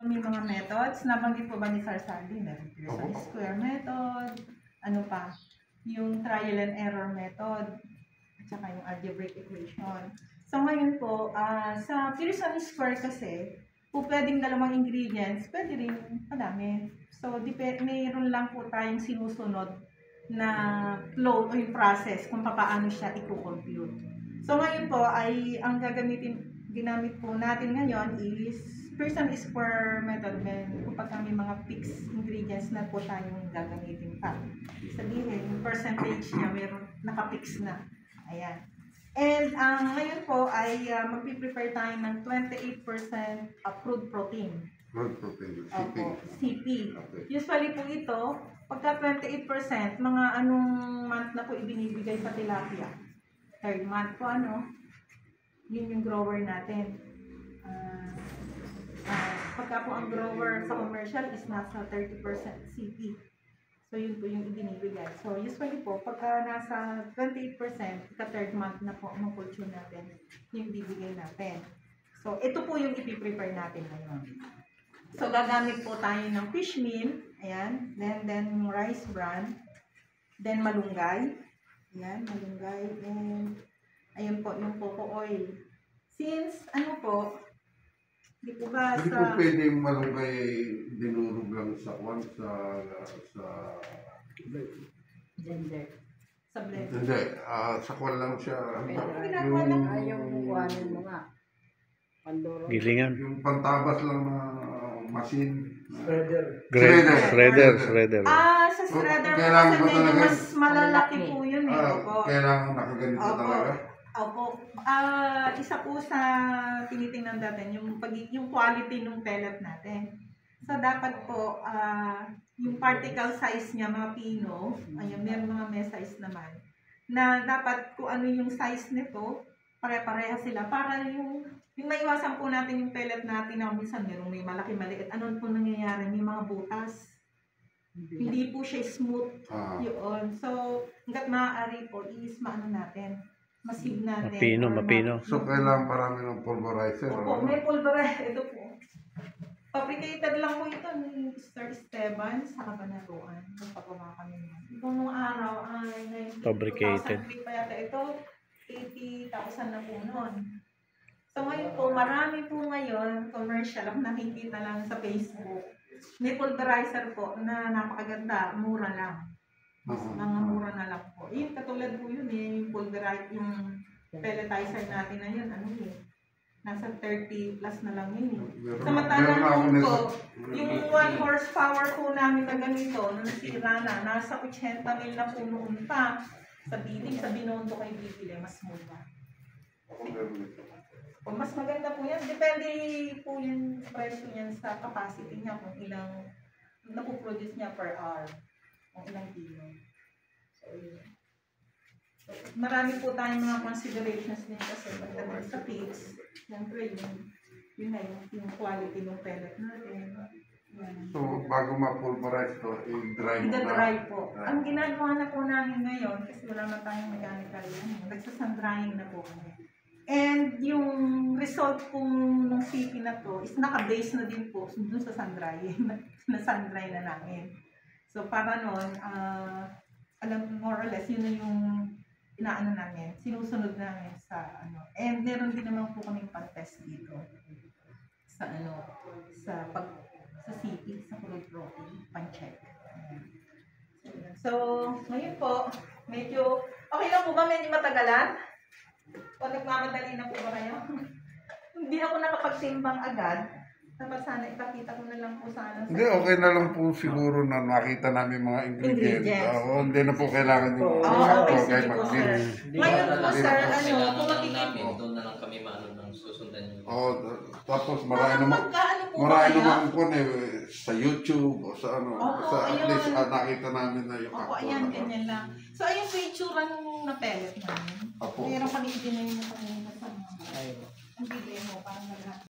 May mga methods, nabanggit po ba ni Sir Sandy? Meron Pearson square method, ano pa, yung trial and error method, at saka yung algebraic equation. So ngayon po, sa Pearson square kasi, po pwedeng dalawang ingredients, pwede rin madami. So mayroon lang po tayong sinusunod na flow o yung process kung paano siya i-compute. So ngayon po ay ang ginamit po natin ngayon is Pearson square method kapag may mga fixed ingredients na po tayong gagamitin pa. Sabihin, yung percentage niya meron naka-fix na. Ayan. And ngayon po ay magpi-prepare tayo ng 28% crude protein. Crude protein, CP. CP. Okay. Usually po ito, pagka 28%, mga anong month na po ibinibigay sa tilapia? Third month po yun yung grower natin. Pagka po ang grower sa commercial is nasa 30% CP. So yun po yung ibinibigay. So usually po, pagka nasa 28%, ka-third month na po ang culture natin, yung bibigay natin. So ito po yung ipiprepare natin ngayon. So gagamit po tayo ng fish meal, ayan, then rice bran, then malunggay, ayan, malunggay, and ayun po, yung coco oil. Since, hindi po ba Hindi po pwede yung malunggay dinurog lang sa blender. Sa blender. Hindi, sa kwan lang siya. Yung kuhanin mo nga. Gilingan. Yung pantabas lang na machine. Shredder. Sa shredder po kasi medyo mas malalaki po yun Kailangan nakaganito talaga. Opo. Isa po sa tinitingnan natin yung quality ng pellet natin. So dapat po yung particle size niya mga pino, ayun, may mga size naman. Na dapat kung ano yung size nito, pare-pareha sila para yung maiwasan po natin yung pellet natin na minsan may malaki maliit. Ano po nangyayari? May mga butas. Hindi po siya smooth. Yun. So hangga't maaari po is natin. Masig natin. Mapino. So, kailangan parami ng pulverizer? Opo, may pulverizer. Ito po. Fabricated lang po ito ni Mr. Esteban sa Kabanatuan. Nagpagawa kami niya. Ito nung araw ay fabricated. 2003 pa yata ito. 80,000 na po noon. So ngayon po, marami po ngayon, commercial, ang nakikita lang sa Facebook. May pulverizer po na napakaganda, mura lang. Mga mura na lang po. Yun, katulad po yun yung pulverizer, yung pelletizer natin na yun, nasa 30 plus na lang yun Samantalang po, yung 1 horsepower po namin na ganito, na nasira na, nasa 80 mil na po noon pa. Sa bidding, sa Binondo kayo bibili, mas mura. Mas maganda po yan. Depende po yung presyo niyan sa capacity niya, kung ilang napuproduce niya per hour. Kung ilang kilo. So, marami po tayong mga considerations din kasi pagdating sa pigs. Siyempre, yung quality ng pellet natin. So, bago ma-pulverize to, i-dry mo na? I-dry po. Ang ginagawa na po namin ngayon, kasi wala man tayong mechanical, nagsasandrying na po kami. And yung result po ng CP na to is naka-base na din po dun sa sandrying. Na-sandry na namin. So, para noon, more or less, yun na yung namin, sinusunod namin sa And meron din naman po kaming pan-test dito sa sa CP, sa crude protein, pan-check. So, ngayon po, medyo, okay lang po ba? Medyo matagalan? O nagmamadali na po ba kayo? Hindi ako nakapagtimbang agad. Dapat sana ipakita ko na lang po sana. Hindi, okay na lang po siguro na nakita namin mga ingredients. Hindi na po kailangan yung okay po, sir. Ngayon po, sir, kung namin, doon na lang kami ng susundan yung... Tapos marami naman po sa YouTube o sa at least nakita namin na yung actual. Ayan, ganyan lang. So, ayun po yung tsura nung na-pellet namin. Meron kami din na yung napangyayari sa mga. Ang bigay mo, parang